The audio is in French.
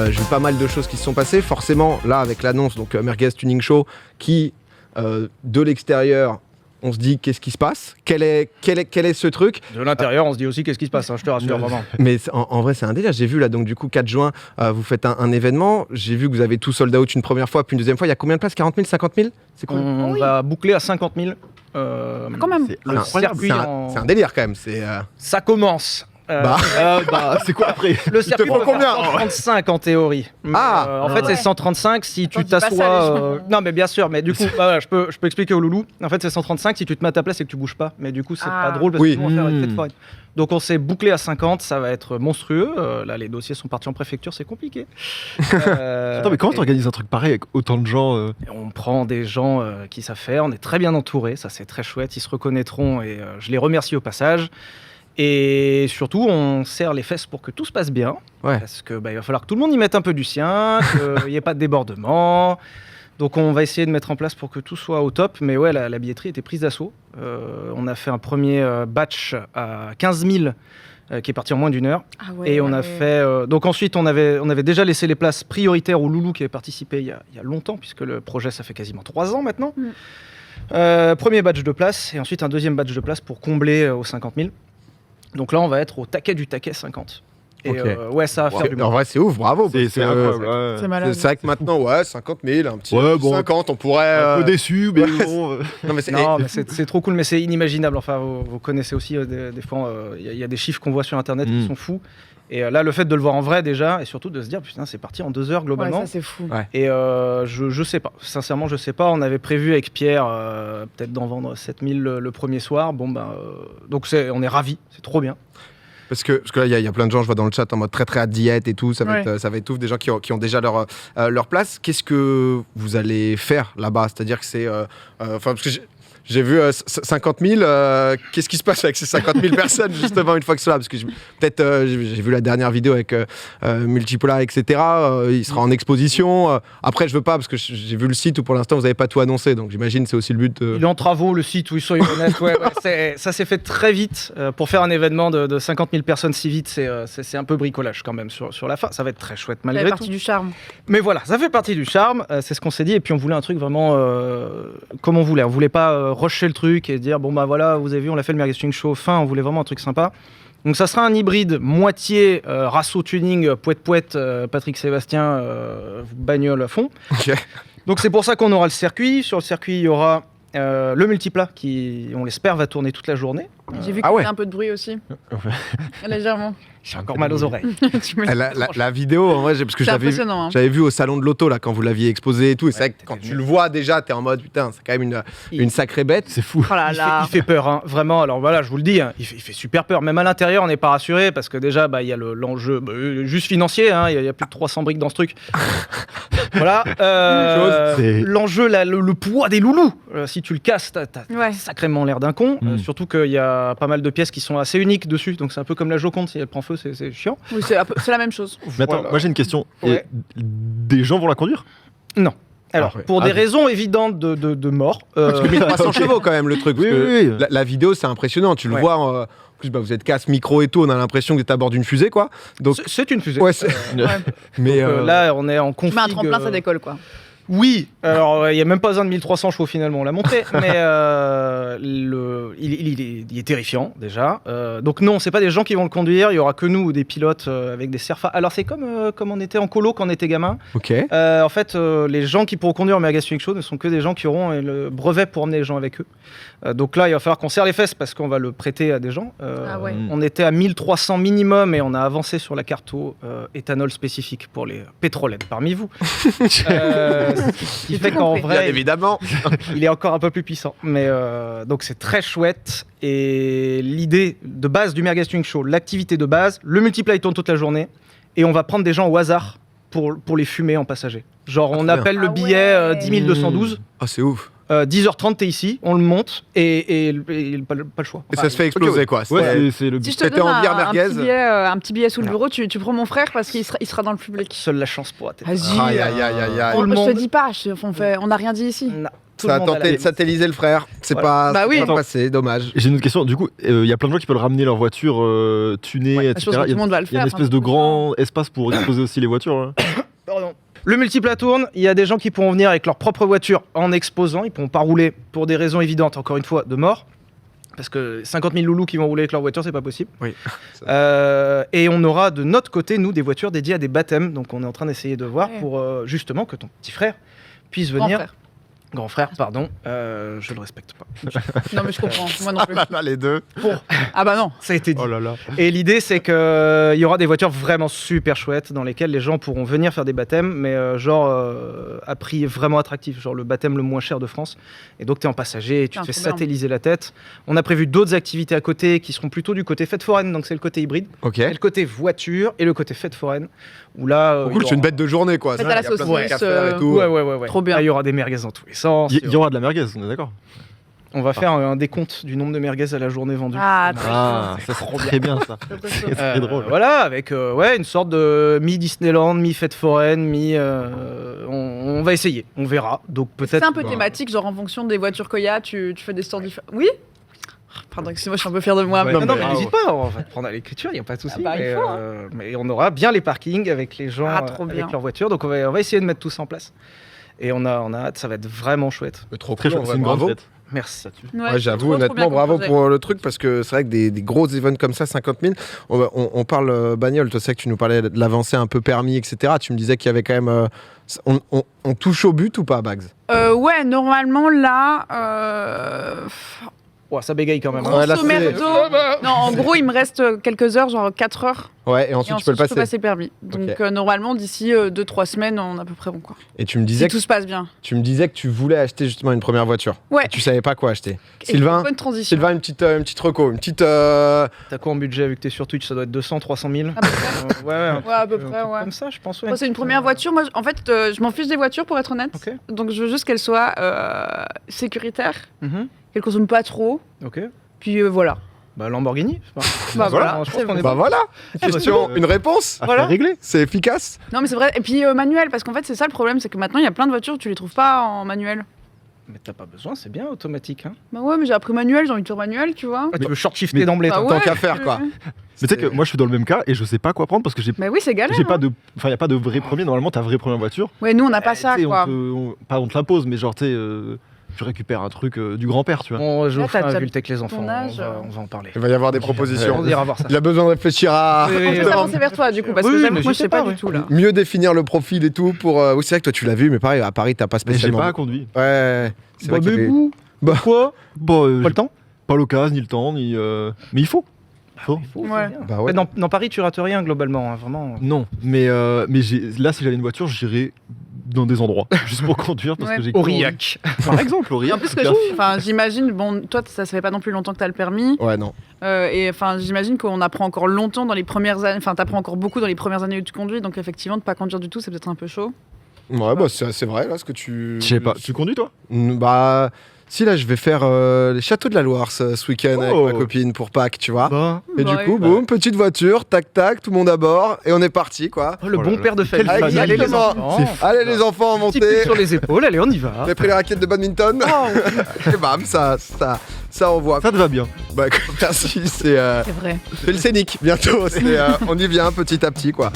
j'ai vu pas mal de choses qui se sont passées. Forcément, là, avec l'annonce, donc Merguez Tuning Show, qui, de l'extérieur, on se dit qu'est-ce qui se passe, quel est ce truc. De l'intérieur, on se dit aussi qu'est-ce qui se passe, hein, je te rassure vraiment. Mais en vrai, c'est un délire. J'ai vu là, donc du coup, 4 juin, vous faites un événement. J'ai vu que vous avez tout sold out une première fois, puis une deuxième fois. Il y a combien de places? 40 000, 50 000? C'est quoi? On va boucler à 50 000. Quand même. C'est un délire quand même. Ça commence. C'est quoi après? Le circuit prend peut faire combien 135 en théorie. Mais, en fait, c'est 135 si tu dis pas ça, t'assois. Non, mais bien sûr. Mais du coup, voilà, je peux expliquer au loulou. En fait, c'est 135 si tu te mets à ta place et que tu bouges pas. Mais du coup, c'est pas drôle parce que tout le monde va faire une fête foraine. Donc, on s'est bouclé à 50. Ça va être monstrueux. Là, les dossiers sont partis en préfecture. C'est compliqué. Attends, mais comment t'organises un truc pareil avec autant de gens On prend des gens qui savent faire. On est très bien entourés. Ça, c'est très chouette. Ils se reconnaîtront et je les remercie au passage. Et surtout, on serre les fesses pour que tout se passe bien. Ouais. Parce qu'il va falloir que tout le monde y mette un peu du sien, qu'il n'y ait pas de débordement. Donc on va essayer de mettre en place pour que tout soit au top. Mais ouais, la billetterie était prise d'assaut. On a fait un premier batch à 15 000 qui est parti en moins d'une heure. Ah ouais, et on a fait... donc ensuite, on avait déjà laissé les places prioritaires aux loulous qui avaient participé il y a longtemps, puisque le projet, ça fait quasiment 3 ans maintenant. Premier batch de places, et ensuite un deuxième batch de places pour combler aux 50 000. Donc là, on va être au taquet du taquet 50. Et ouais, ça va faire du bien. En vrai, c'est ouf, bravo. C'est incroyable. C'est malade. C'est vrai que maintenant, 50 000, un petit Ouais, bon. 50, on pourrait... Un peu déçu, mais bon. Non, mais c'est trop cool, mais c'est inimaginable. Enfin, vous connaissez aussi des fois, il y a des chiffres qu'on voit sur Internet qui sont fous. Et là, le fait de le voir en vrai déjà, et surtout de se dire, putain, c'est parti en 2 heures globalement. Ouais, ça c'est fou. Ouais. Et je sais pas, sincèrement, je sais pas. On avait prévu avec Pierre peut-être d'en vendre 7000 le premier soir. Bon, donc on est ravis, c'est trop bien. Parce que là, il y a plein de gens, je vois dans le chat, en mode très à diète et tout, ça va être ouf, des gens qui ont déjà leur place. Qu'est-ce que vous allez faire là-bas? C'est-à-dire que c'est... parce que j'ai vu 50 000, qu'est-ce qui se passe avec ces 50 000 personnes, justement, une fois que c'est là? Parce que j'ai vu la dernière vidéo avec Multipolar, etc. Il sera en exposition. Après, je veux pas, parce que j'ai vu le site où pour l'instant, vous n'avez pas tout annoncé. Donc, j'imagine que c'est aussi le but. Il est en travaux, le site, oui, soyez honnêtes. Ça s'est fait très vite. Pour faire un événement de 50 000 personnes si vite, c'est un peu bricolage quand même sur la fin. Ça va être très chouette malgré tout. Ça fait partie du charme. Mais voilà, ça fait partie du charme. C'est ce qu'on s'est dit. Et puis, on voulait un truc vraiment comme on voulait. On voulait pas rusher le truc et dire bon bah voilà, vous avez vu, on l'a fait le Merguez Tuning Show fin, on voulait vraiment un truc sympa. Donc ça sera un hybride moitié Rasso Tuning, poète Patrick Sébastien, bagnole à fond. Okay. Donc c'est pour ça qu'on aura le circuit. Sur le circuit, il y aura le multiplat qui, on l'espère, va tourner toute la journée. J'ai vu qu'il y avait un peu de bruit aussi. Légèrement. J'ai encore mal aux oreilles. La vidéo, en vrai, parce que j'avais vu au salon de l'auto là quand vous l'aviez exposé et tout. Et c'est vrai que quand tu le vois déjà, t'es en mode putain, c'est quand même une sacrée bête. C'est fou. Oh là là. Il fait peur, hein, vraiment. Alors voilà, je vous le dis, hein, il fait super peur. Même à l'intérieur, on n'est pas rassuré parce que déjà, il y a l'enjeu juste financier. Hein, il y a plus de 300 briques dans ce truc. Voilà. L'enjeu, le poids des loulous. Si tu le casses, t'as sacrément l'air d'un con. Surtout qu'il y a pas mal de pièces qui sont assez uniques dessus. Donc c'est un peu comme la Joconde, si elle prend feu, c'est chiant. Oui, c'est la même chose. Mais attends, moi j'ai une question. Ouais. Des gens vont la conduire? Non. Alors, pour des raisons évidentes de mort. Parce que 1300 chevaux quand même le truc. Oui. La vidéo, c'est impressionnant. Tu le vois. En plus, vous êtes casse, micro et tout. On a l'impression que tu es à bord d'une fusée, quoi. Donc c'est une fusée. Ouais. Mais là, on est en config. Tu mets un tremplin, ça décolle, quoi. Oui, alors il n'y a même pas besoin de 1300 chevaux finalement, on l'a montré, mais il est terrifiant déjà. Donc non, c'est pas des gens qui vont le conduire, il y aura que nous ou des pilotes avec des Cerfa. Alors c'est comme on était en colo quand on était gamin. Ok. En fait, les gens qui pourront conduire au Merguez Tuning Show ne sont que des gens qui auront le brevet pour emmener les gens avec eux. Donc là, il va falloir qu'on serre les fesses parce qu'on va le prêter à des gens. On était à 1300 minimum et on a avancé sur la carte au éthanol spécifique pour les pétrolheads parmi vous. Ce qui fait qu'en vrai, bien évidemment, il est encore un peu plus puissant. Mais donc c'est très chouette. Et l'idée de base du Merguez Tuning Show, l'activité de base, le multiplat tourne toute la journée et on va prendre des gens au hasard pour les fumer en passager. Genre on appelle le billet 10 212. Ah, c'est ouf. 10h30, t'es ici, on le monte et pas le choix. Et ça se fait exploser, quoi. Ouais, c'est le Si je te donne un petit billet sous le bureau, tu prends mon frère parce qu'il sera dans le public. Seule la chance pour atteindre. Vas-y. Aïe. Je te dis pas, on n'a rien dit ici. Non. Tout Ça le a monde à la tenté de même. satelliser le frère. C'est Voilà. pas, Bah oui. c'est pas passé, dommage. J'ai une autre question. Du coup, il y a plein de gens qui peuvent ramener leur voiture tunée, Je pense etc. que tout Il y le monde va le il y a faire. une espèce de grand espace pour exposer aussi les voitures. Hein. Pardon. Le multiplat tourne, il y a des gens qui pourront venir avec leur propre voiture en exposant, ils pourront pas rouler pour des raisons évidentes, encore une fois, de mort. Parce que 50 000 loulous qui vont rouler avec leur voiture, c'est pas possible. Oui. Et on aura de notre côté, nous, des voitures dédiées à des baptêmes. Donc on est en train d'essayer de voir Ouais. pour justement que ton petit frère puisse Grand venir. frère. Grand frère, pardon. Je le respecte pas. Non, mais je comprends. Moi non plus. Là, les deux. Ah bah non. Ça a été dit. Oh là là. Et l'idée, c'est qu'il y aura des voitures vraiment super chouettes dans lesquelles les gens pourront venir faire des baptêmes, mais à prix vraiment attractif, genre le baptême le moins cher de France. Et donc, tu es en passager et tu te fais trop bien. satelliser la tête. On a prévu d'autres activités à côté qui seront plutôt du côté fête foraine, donc c'est le côté hybride. Ok. Et le côté voiture et le côté fête foraine, où là. Cool, c'est une bête de journée, quoi. Fête Ça, à la il y a plein de saucisse, trucs à faire et tout. Ouais. Trop bien. Là, il y aura des merguez dans tous les sens. Il y aura de la merguez, on est d'accord. On va faire un décompte du nombre de merguez à la journée vendue. Ah, très Ah, c'est ça trop c'est très bien ça. C'est très drôle. Voilà, avec une sorte de mi-Disneyland, mi-fête foraine, on va essayer, on verra. Donc C'est peut-être. un peu thématique, genre en fonction des voitures qu'il y a, tu fais des stores différents. Oui. Pardon, excusez-moi, je suis un peu fière de moi. Ouais, mais- non, mais mais bravo. n'hésite pas, on va te prendre à l'écriture, il n'y a pas de souci. Ah bah, il mais, faut, mais on aura bien les parkings avec les gens Ah, trop bien. avec leur voiture, donc on va essayer de mettre tout ça en place. Et on a hâte, ça va être vraiment chouette. Trop Très cool, chouette, ouais, c'est une grande bravo. fête. Merci. Ouais, j'avoue, trop, trop honnêtement, bien comme bravo projet. pour le truc, parce que c'est vrai que des gros events comme ça, 50 000, on parle bagnole, toi, c'est que tu nous parlais de l'avancée un peu permis, etc. Tu me disais qu'il y avait quand même... on touche au but ou pas, Bags? Ouais, normalement, là... Ouais, ça bégaye quand même. hein. Ouais, là, Grosso c'est- merdo. Non, en gros, il me reste quelques heures, genre 4 heures. Ouais, et Et ensuite, ensuite, tu peux le je peux passer. passer permis. Donc, Ok. normalement, d'ici 2-3 semaines, on est à peu près bon, quoi. Et tu me, Si disais tout se passe bien. tu me disais que tu voulais acheter justement une première voiture. Ouais. Tu savais pas quoi acheter. Et Sylvain, bonne transition. Sylvain, une petite reco, une petite... T'as quoi en budget vu que t'es sur Twitch? Ça doit être 200, 300 000. À peu près. Ouais, Ouais, à peu un près, truc ouais. Comme ça, je pense. Ouais. Moi, c'est une première voiture. Moi, en fait, je m'en fiche des voitures, pour être honnête. Ok. Donc, je veux juste qu'elle soit sécuritaire, Mhm. qu'elle consomme pas trop. Ok. Puis voilà. Bah Lamborghini. Bah Voilà, voilà. je pense qu'on est Bah voilà, question, bah, une réponse. Voilà. Réglé. C'est efficace. Non, mais c'est vrai. Et puis manuel, parce qu'en fait, c'est ça le problème, c'est que maintenant, il y a plein de voitures, tu les trouves pas en manuel. Mais t'as pas besoin, c'est bien automatique. Hein. Bah ouais, mais j'ai appris manuel, j'ai envie de faire manuel, tu vois. Ah, tu veux short-shifter mais- d'emblée, Bah toi. ouais. Tant qu'à faire, quoi. Mais tu sais que moi je suis dans le même cas et je sais pas quoi prendre parce que j'ai Bah oui, c'est galère. pas de enfin il y a pas de vrai premier. Normalement ta vraie première voiture. Ouais, nous, on n'a pas Tu ça, sais, quoi. on te l'impose mais genre tu sais tu récupères un truc du grand-père, tu vois. Bon, je Là, vous ferai t'as- un t'as adulte avec les enfants. ton âge, On va en parler. Il va y avoir des propositions. On ira voir ça. Il a besoin de réfléchir à... Oui, On oui, peut oui. s'avancer vers toi, du coup, parce que Oui, j'avoue mais que moi, je j'y sais sais pas pas, du tout, là. Mieux définir le profil et tout pour... Oui, c'est vrai que toi, tu l'as vu, mais pareil, à Paris, t'as pas Mais j'ai spécialement... pas conduit. Ouais, c'est vrai Bah, qu'il y mais avait- vous Bah. Pourquoi Bon Pas le temps pas l'occasion ni le temps ni mais il faut. Faut. Il faut, Ouais. bien. Bah ouais. Dans Paris, tu rates rien globalement, hein, vraiment. Non, mais là si j'avais une voiture, j'irais dans des endroits juste pour conduire parce Ouais. que j'ai Aurillac. par exemple Et Aurillac. en plus, que enfin, j'imagine, bon, toi, ça fait pas non plus longtemps que t'as le permis. Ouais, non. Et enfin, j'imagine qu'on apprend encore longtemps dans les premières années. Enfin, t'apprends encore beaucoup dans les premières années où tu conduis. Donc, effectivement, de pas conduire du tout, c'est peut-être un peu chaud. Ouais, bah c'est vrai, là, ce que tu... Je sais pas, tu conduis toi? Bah... Si, là, je vais faire les châteaux de la Loire ce week-end avec Oh. ma copine pour Pâques, tu vois. Bah, Et Bah du ouais. coup, boum, petite voiture, tac, tac, tout le monde à bord, et on est parti, quoi. le Oh bon là là. père de famille. Quelle famille. Allez les Exactement. enfants. Allez, les enfants, Petit coup montez. sur les épaules, allez, on y va. Vous avez pris les raquettes de badminton Oh, Et bam, ça envoie. Ça te va bien. Bah, merci, c'est C'est vrai. le scénic, bientôt. On y vient petit à petit, quoi.